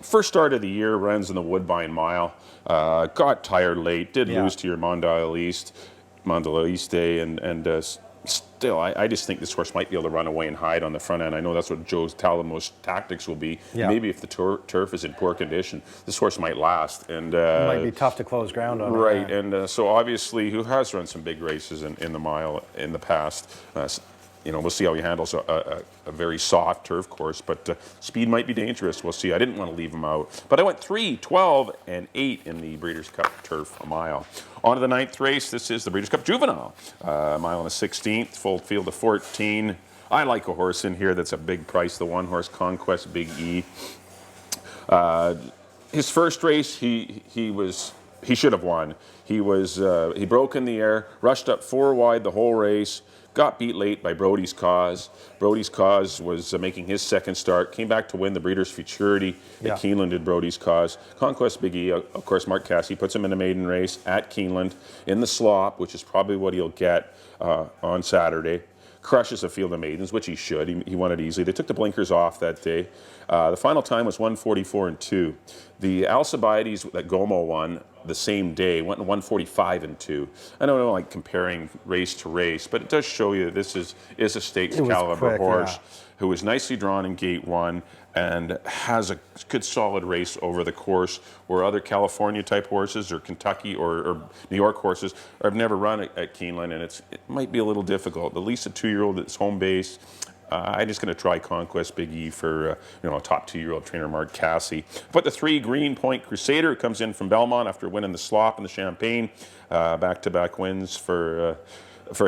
First start of the year, runs in the Woodbine Mile. Got tired late, did lose to your Mondialiste, and still, I just think this horse might be able to run away and hide on the front end. I know that's what Joe Talamo's tactics will be. Yeah. Maybe if the turf is in poor condition, this horse might last. And it might be tough to close ground on. Right, and so obviously, who has run some big races in the mile in the past. We'll see how he handles a very soft turf course, but speed might be dangerous. We'll see. I didn't want to leave him out. But I went 3, 12, and 8 in the Breeders' Cup Turf Mile. On to the 9th race. This is the Breeders' Cup Juvenile. Mile and a 16th, full field of 14. I like a horse in here that's a big price, the 1-horse Conquest Big E. His first race, he was he should have won. He broke in the air, rushed up 4 wide the whole race, got beat late by Brody's Cause. Brody's Cause was making his second start, came back to win the Breeders' Futurity at Keeneland at Brody's Cause. Conquest Big E, of course, Mark Cassidy puts him in a maiden race at Keeneland in the slop, which is probably what he'll get on Saturday. Crushes a field of maidens, which he should. He won it easily. They took the blinkers off that day. The final time was 1:44 and 2. The Alcibiades that Gomo won the same day went 1:45 and 2. I don't know, like comparing race to race, but it does show you that this is a stakes caliber horse who was nicely drawn in gate 1 and has a good solid race over the course, where other California type horses or Kentucky or New York horses have never run at Keeneland, and it might be a little difficult. At least a 2-year-old that's home base. I'm just going to try Conquest Big E for a top 2-year-old trainer, Mark Cassidy. But the 3 Green Point Crusader comes in from Belmont after winning the slop and the Champagne, back-to-back wins for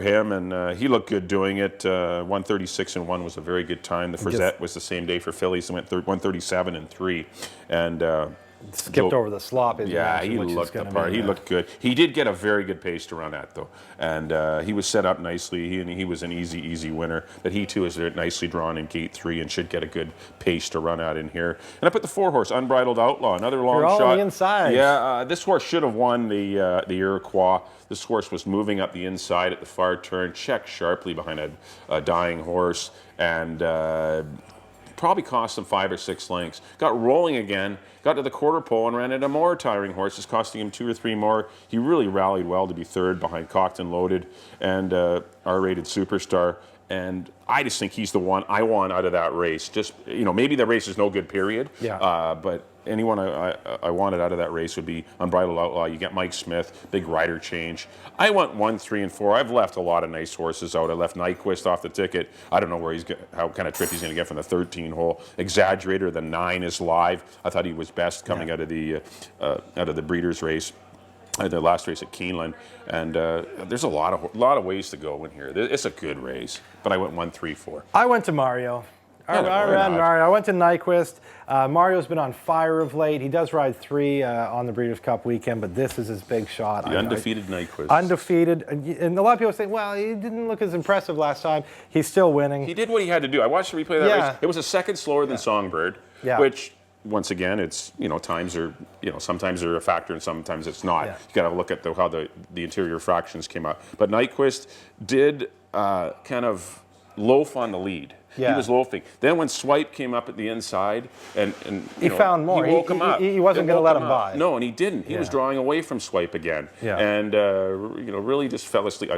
him, and he looked good doing it. 1:36 and 1 was a very good time. The Frazette was the same day for fillies and went 1:37 and 3, and skipped over the slop. Yeah, he looked the part. He looked good. He did get a very good pace to run at, though, and he was set up nicely. He was an easy winner. But he too is nicely drawn in gate 3 and should get a good pace to run at in here. And I put the 4-horse Unbridled Outlaw, another long shot. You're all on the inside. Yeah, this horse should have won the Iroquois. This horse was moving up the inside at the far turn, checked sharply behind a dying horse, and probably cost him 5 or 6 lengths. Got rolling again, got to the quarter pole and ran into more tiring horses, costing him 2 or 3 more. He really rallied well to be third behind Cocked and Loaded and R-rated Superstar. And I just think he's the one I want out of that race. Just, maybe the race is no good, period. Yeah. But anyone I wanted out of that race would be Unbridled Outlaw. You get Mike Smith, big rider change. I want 1, 3, and 4. I've left a lot of nice horses out. I left Nyquist off the ticket. I don't know how kind of trip he's going to get from the 13 hole. Exaggerator, the 9 is live. I thought he was best coming out of the Breeders' race. The last race at Keeneland, and there's a lot of ways to go in here. It's a good race, but I went 1, 3, 4. I went to Mario. I ran Mario. I went to Nyquist. Mario's been on fire of late. He does ride 3 on the Breeders' Cup weekend, but this is his big shot. The undefeated Nyquist. Undefeated, and a lot of people say, well, he didn't look as impressive last time. He's still winning. He did what he had to do. I watched the replay of that race. It was a second slower than Songbird, which, once again, it's times are sometimes they're a factor and sometimes it's not. You got to look at how the interior fractions came out. But Nyquist did kind of loaf on the lead. He was loafing. Then when Swipe came up at the inside, and he found more. He woke him up. He wasn't going to let him by. No, and he didn't. He was drawing away from Swipe again, and really just fell asleep.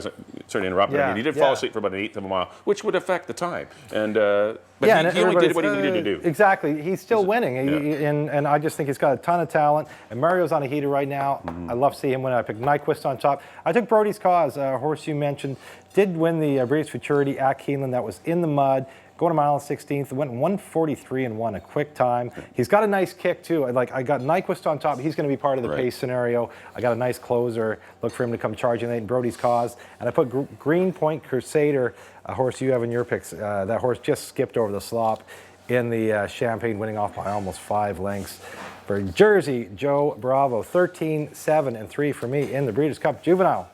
Sorry to interrupt. I mean, he did fall asleep for about 1/8 of a mile, which would affect the time. And but he only did what he needed to do. Exactly. He's still winning, and I just think he's got a ton of talent. And Mario's on a heater right now. I love to see him win. I picked Nyquist on top. I took Brody's Cause, a horse you mentioned, did win the Breeders' Futurity at Keeneland. That was in the mud. Going a mile and 16th, went 1:43 and 1, a quick time. He's got a nice kick too. I got Nyquist on top. He's going to be part of the pace scenario. I got a nice closer. Look for him to come charging late in Brody's Cause. And I put Green Point Crusader, a horse you have in your picks. That horse just skipped over the slop in the Champagne, winning off by almost 5 lengths. For Jersey, Joe Bravo, 13, 7, and 3 for me in the Breeders' Cup Juvenile.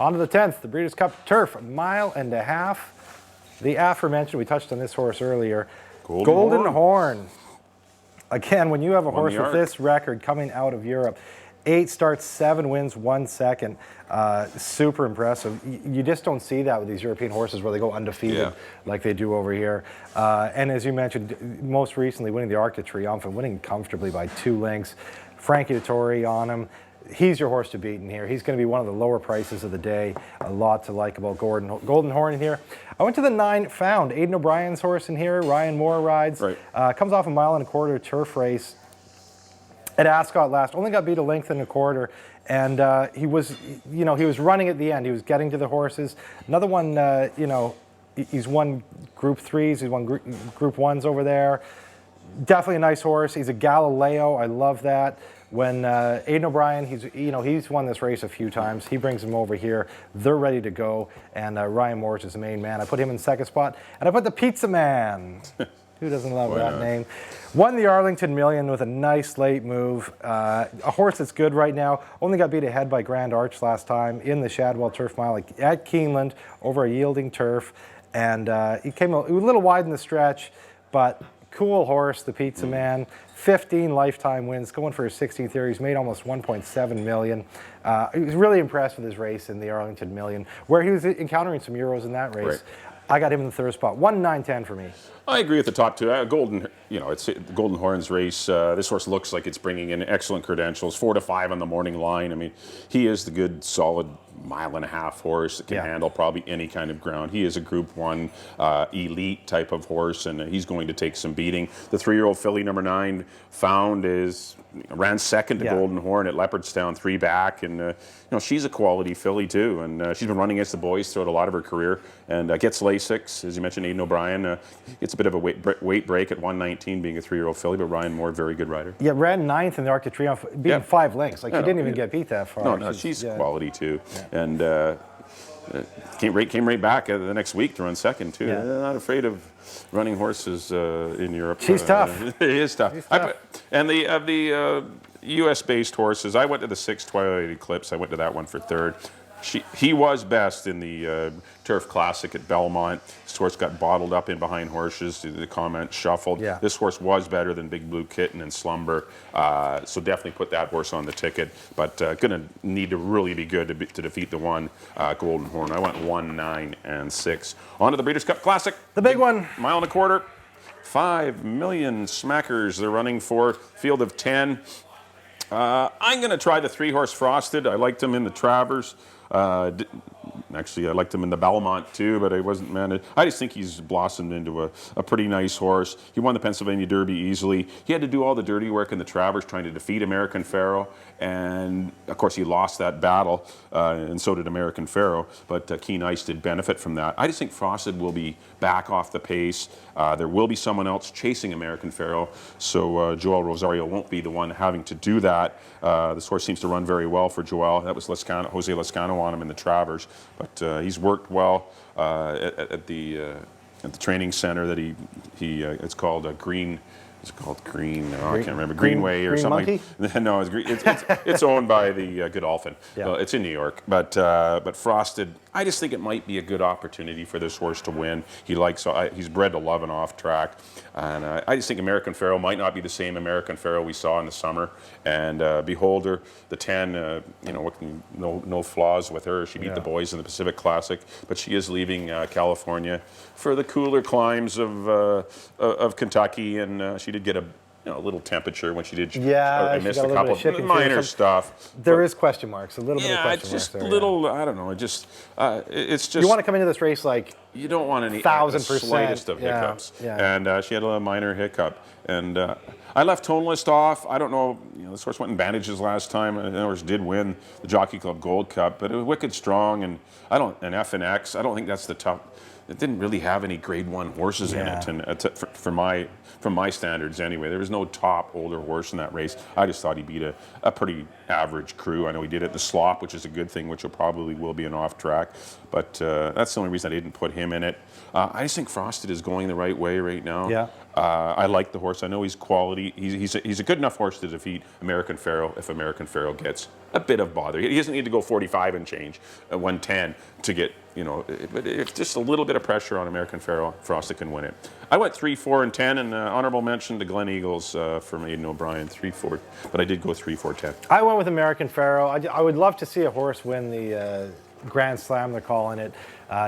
On to the 10th, the Breeders' Cup Turf, 1.5 miles. The aforementioned, we touched on this horse earlier, Golden Horn. Again, when you have a horse with this record coming out of Europe, 8 starts, 7 wins, 1 second, super impressive. You just don't see that with these European horses where they go undefeated like they do over here. And as you mentioned, most recently winning the Arc de Triomphe and winning comfortably by 2 lengths. Frankie Dettori on him. He's your horse to beat in here. He's going to be one of the lower prices of the day. A lot to like about Golden Horn in here. I went to the 9 Found. Aidan O'Brien's horse in here. Ryan Moore rides. Comes off a 1.25 mile turf race at Ascot last. Only got beat 1.25 lengths. And he was running at the end. He was getting to the horses. Another one, he's won Group 3s. He's won Group 1s over there. Definitely a nice horse. He's a Galileo. I love that. When Aidan O'Brien, he's won this race a few times. He brings him over here. They're ready to go. And Ryan Morris is the main man. I put him in second spot. And I put the Pizza Man. Who doesn't love Why that not? name? Won the Arlington Million with a nice late move. A horse that's good right now. Only got beat ahead by Grand Arch last time in the Shadwell Turf Mile at Keeneland over a yielding turf. And he came a little wide in the stretch, but cool horse, the Pizza Man. 15 lifetime wins, going for his 16th year. He's made almost 1.7 million. He was really impressed with his race in the Arlington Million, where he was encountering some Euros in that race. Right. I got him in the third spot. 1-9-10 for me. I agree with the top two. Golden, it's the Golden Horns race. This horse looks like it's bringing in excellent credentials. 4 to 5 on the morning line. I mean, he is the good, solid mile-and-a-half horse that can handle probably any kind of ground. He is a Group 1 elite type of horse, and he's going to take some beating. The 3-year-old filly, number 9, ran second to Golden Horn at Leopardstown, 3 back, and she's a quality filly too, and she's been running against the boys throughout a lot of her career, and gets Lasix, as you mentioned. Aidan O'Brien gets a bit of a weight break at 119, being a 3-year-old filly, but Ryan Moore, very good rider. Yeah, ran 9th in the Arc de Triomphe, beating 5 lengths. Like, she didn't even get beat that far. No, she's quality too, and came right back the next week to run second too. They're not afraid of running horses in Europe. She's tough. It is tough. And the U.S.-based horses, I went to the 6 Twilight Eclipse. I went to that one for third. He was best in the Turf Classic at Belmont. This horse got bottled up in behind horses. The comment shuffled. Yeah. This horse was better than Big Blue Kitten and Slumber. So definitely put that horse on the ticket. But going to need to really be good to defeat the one Golden Horn. I went 1, 9, and 6. On to the Breeders' Cup Classic. The big one. Mile and a quarter. 5 million smackers they're running for. Field of 10. I'm going to try the 3-horse Frosted. I liked him in the Travers. Actually, I liked him in the Belmont too, but I wasn't managed. I just think he's blossomed into a pretty nice horse. He won the Pennsylvania Derby easily. He had to do all the dirty work in the Travers trying to defeat American Pharoah, and of course he lost that battle, and so did American Pharoah, but Keen Ice did benefit from that. I just think Frosted will be back off the pace. There will be someone else chasing American Pharoah, so Joel Rosario won't be the one having to do that. This horse seems to run very well for Joel. That was Jose Lascano on him in the Travers, but he's worked well at the training center that it's called Green. It's called Green. I can't remember. Greenway or Green something. Monkey? No, it's owned by the Godolphin. Yeah. It's in New York, but Frosted. I just think it might be a good opportunity for this horse to win. He's bred to love an off track, and I just think American Pharoah might not be the same American Pharoah we saw in the summer. And Beholder, the 10, no flaws with her. She beat the boys in the Pacific Classic, but she is leaving California for the cooler climes of Kentucky, and she did get a little temperature when she did. Yeah, missed she got a a little couple bit of shipping of minor fee. stuff. There is question marks, a little bit of Yeah, question it's marks just there. little. I don't know. It's just. You want to come into this race like You don't want any 1,000%. slightest of Yeah, hiccups. yeah. And she had a minor hiccup. And I left Tonalist off. I don't know. This horse went in bandages last time. And the horse did win the Jockey Club Gold Cup, but it was wicked strong. And an F and X. I don't think that's the top. It didn't really have any Grade 1 horses in it, and from my standards anyway. There was no top older horse in that race. I just thought he beat a pretty average crew. I know he did it at the Slop, which is a good thing, which probably will be an off track. But that's the only reason I didn't put him in it. I just think Frosted is going the right way right now. Yeah. I like the horse. I know he's quality. He's a good enough horse to defeat American Pharoah if American Pharoah gets a bit of bother. He doesn't need to go 45 and change, 110 to get, but if just a little bit of pressure on American Pharoah, Frosted can win it. I went 3, 4, and 10, and honorable mention to Glen Eagles from Aidan O'Brien, 3, 4, but I did go 3, 4, 10. I went with American Pharoah. I would love to see a horse win the Grand Slam, they're calling it.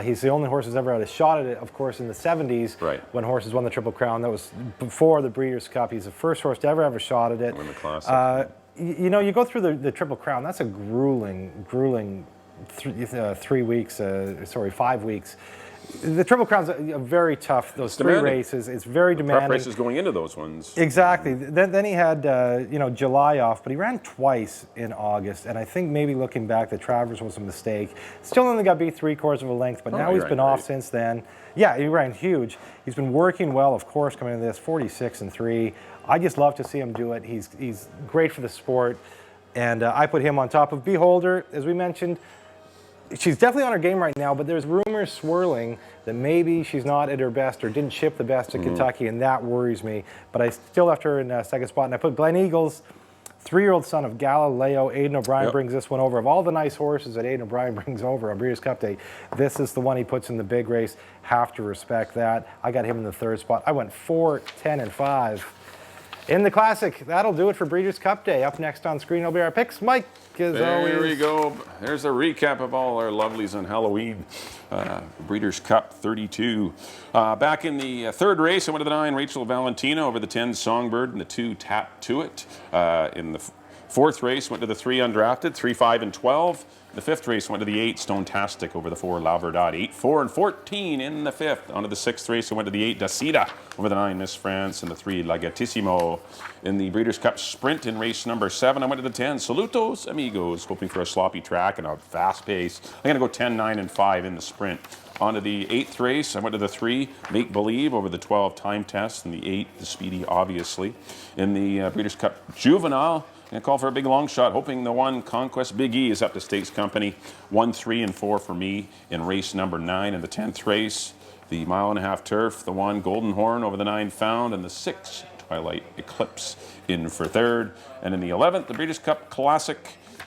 He's the only horse who's ever had a shot at it, of course, in the 70s, Right. when horses won the Triple Crown. That was before the Breeders' Cup. He's the first horse to ever have a shot at it. Win the Classic. You go through the Triple Crown. That's a grueling 3 weeks, 5 weeks. The Triple Crown's a very tough, those three demanding. races. It's very Prep demanding. races going into those ones. Exactly. Then he had July off, but he ran twice in August, and I think maybe looking back, the Travers was a mistake. Still only got beat 3/4 of a length, but now he he's ran been off great. since then. Yeah, he ran huge. He's been working well, of course, coming into this 46-3. I just love to see him do it. He's great for the sport, and I put him on top of Beholder, as we mentioned. she's definitely on her game right now, but there's rumors swirling that maybe she's not at her best or didn't ship the best to Kentucky, and that worries me. But I still left her in second spot, and I put Glen Eagles, 3-year-old son of Galileo. Aiden O'Brien brings this one over. Of all the nice horses that Aiden O'Brien brings over on Breeders' Cup Day, this is the one he puts in the big race. Have to respect that. I got him in the third spot. I went 4, 10, and 5. In the Classic, that'll do it for Breeders' Cup Day. Up next on screen will be our picks. Mike, as always. There we go. There's a recap of all our lovelies on Halloween. Breeders' Cup 32. Back in the third race, I went to the 9, Rachel Valentina, over the 10, Songbird, and the 2, Tap to It. In the fourth race, went to the 3, Undrafted, 3, 5, and 12. The fifth race went to the 8, Stone-tastic, over the 4, La Verdad, 8, 4, and 14 in the fifth. On to the sixth race, I went to the 8, Dacida, over the 9, Miss France, and the 3, Lagatissimo. In the Breeders' Cup Sprint in race number 7, I went to the 10, Salutos Amigos, hoping for a sloppy track and a fast pace. I'm going to go 10, 9, and 5 in the sprint. On to the 8th race, I went to the 3, Make Believe, over the 12, Time Test, and the 8, The Speedy, obviously. In the Breeders' Cup Juvenile, I'm going to call for a big long shot, hoping the 1, Conquest Big E, is up to Stakes Company. 1, 3, and 4 for me in race number 9. In the 10th race, the 1.5-mile turf, the 1, Golden Horn, over the 9, Found, and the 6, Twilight Eclipse, in for third. And in the 11th, the Breeders' Cup Classic,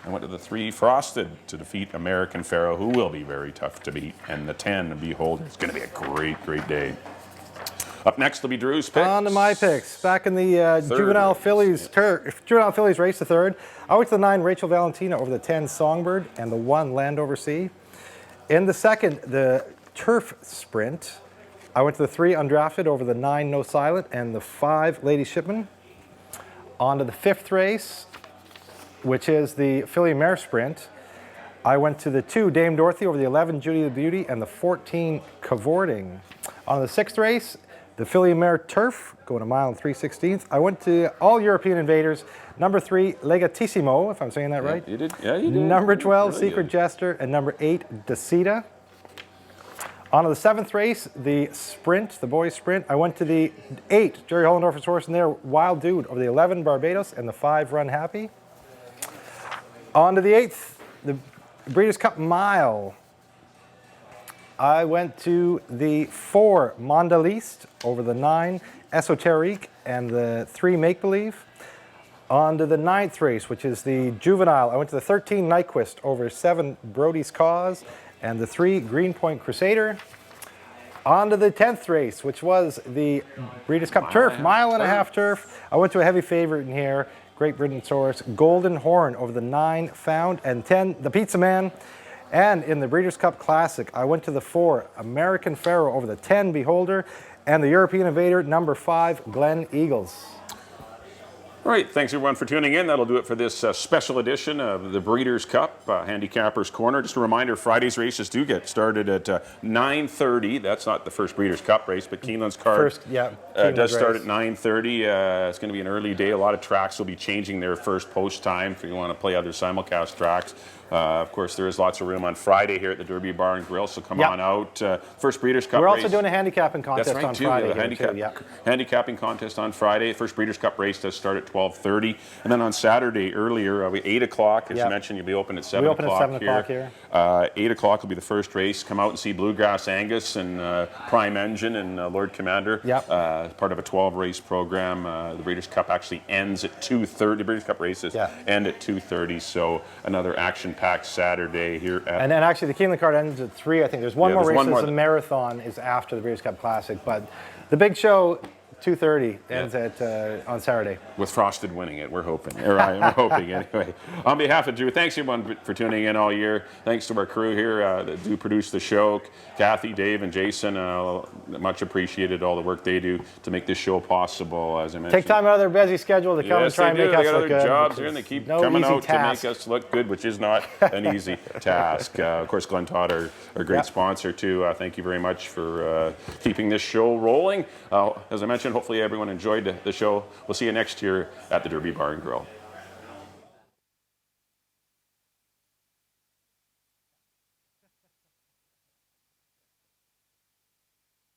I went to the 3, Frosted, to defeat American Pharaoh, who will be very tough to beat. And the 10, Behold. It's going to be a great, great day. Up next will be Drew's picks. On to my picks. Back in the Juvenile Fillies race, the third. I went to the 9, Rachel Valentina, over the 10, Songbird, and the 1, Landover Sea. In the second, the Turf Sprint, I went to the 3, Undrafted, over the 9, No Silent, and the 5, Lady Shipman. On to the fifth race, which is the Filly Mare Sprint. I went to the 2, Dame Dorothy, over the 11, Judy the Beauty, and the 14, Cavorting. On the sixth race, the Filly Mare Turf, going 1 mile and 3/16. I went to all European Invaders. Number 3, Legatissimo, if I'm saying that right. You did. Yeah, you did. Number 12, Really Secret good. Jester, and number 8, Dacida. On to the seventh race, the Sprint, the boys' Sprint. I went to the 8, Jerry Hollendorfer's horse in there, Wild Dude, over the 11, Barbados, and the 5, Run Happy. On to the 8th, the Breeders' Cup Mile. I went to the 4, Mondaliste, over the 9, Esoterique, and the 3, Make Believe. On to the 9th race, which is the Juvenile. I went to the 13, Nyquist, over 7, Brody's Cause, and the 3, Greenpoint Crusader. On to the 10th race, which was the Breeders' Cup Turf, 1.5-mile turf. I went to a heavy favorite in here, Great Britain Source, Golden Horn, over the 9, Found, and 10, the Pizza Man. And in the Breeders' Cup Classic, I went to the 4, American Pharaoh, over the 10, Beholder, and the European Invader, number 5, Glen Eagles. All right, thanks everyone for tuning in. That'll do it for this special edition of the Breeders' Cup Handicappers Corner. Just a reminder, Friday's races do get started at 9:30. That's not the first Breeders' Cup race, but Keeneland's card does start at 9:30. It's going to be an early day. A lot of tracks will be changing their first post time if you want to play other simulcast tracks. Of course, there is lots of room on Friday here at the Derby Bar and Grill, so come on out. First Breeders' Cup race. We're also doing a handicapping contest on Friday. Handicapping contest on Friday. First Breeders' Cup race does start at 12:30. And then on Saturday earlier, 8 o'clock, as you mentioned, you'll be open at 7 o'clock. We open at 7 o'clock here. 8 o'clock will be the first race. Come out and see Bluegrass Angus and Prime Engine and Lord Commander. Part of a 12-race program. The Breeders' Cup actually ends at 2:30. The Breeders' Cup races end at 2:30, so another action-packed Saturday here at... And then actually the Keeneland card ends at 3. I think there's one more race. The marathon is after the Breeders' Cup Classic, but the big show... 2:30 ends at on Saturday. With Frosted winning it, we're hoping. Or I'm hoping anyway. On behalf of Drew, thanks everyone for tuning in all year. Thanks to our crew here that do produce the show. Kathy, Dave, and Jason, much appreciated all the work they do to make this show possible. As I mentioned, take time out of their busy schedule to come and try and make us look good. They got other jobs here, and they keep coming out to make us look good, which is not an easy task. Of course, Glenn Todd, our great sponsor too. Thank you very much for keeping this show rolling. As I mentioned, hopefully everyone enjoyed the show. We'll see you next year at the Derby Bar and Grill.